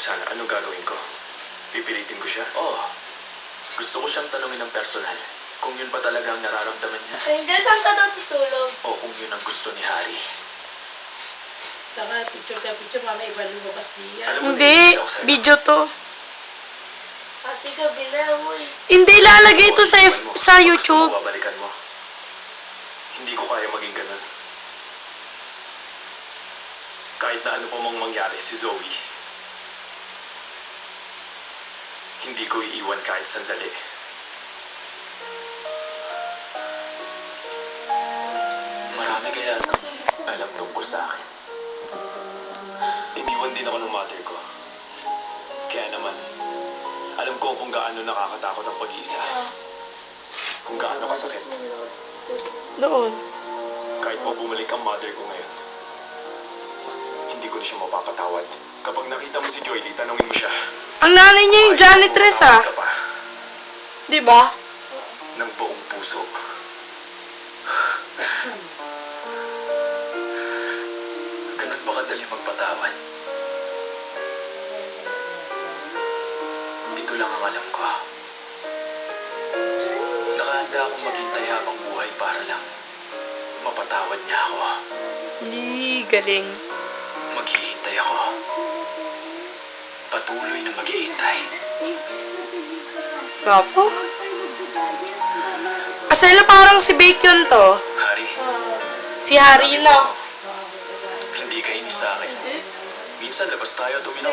sana. Anong gagawin ko? Pipilitin ko siya? Oo. Gusto ko siyang tanungin ng personal. Kung yun ba talaga ang nararamdaman niya. Angel, saan ka daw tutulog? O kung yun ang gusto ni Harry. Saka picture ka picture, mama iba lumabas diyan. Alam mo, Hindi, naiintindihan ako sa'yo. video to. Ate gabi na, uy. Hindi, lalagay ito sa YouTube. Kung babalikan mo. Hindi ko kaya maging ganun. Kahit na ano pa mang mangyari si Zoe. Hindi ko iiwan kahit sandali. Marami kaya alam tungkol sa akin. Iniwan din ako ng mother ko. Kaya naman, alam ko kung gaano nakakatakot ang pag-iisa. Kung gaano kasakit. Doon. Kahit pa bumalik ang mother ko ngayon, hindi ko na siya mapapatawad. Kapag nakita mo si Joyly, tanungin mo siya. Ang nanay niya yung janitress, ah. Ka pa Di ba? ng buong puso. Ganun ba kadali magpatawad? Ito lang ang alam ko. Nakahanda akong maghintay habang buhay para lang mapatawad niya ako. Galing. Maghihintay ako. Patuloy na maghihintay. Gapo. Asela parang si Bacon to. Harry, Si Harry na. hindi ka inis sa akin. Minsan labas tayo at uminom.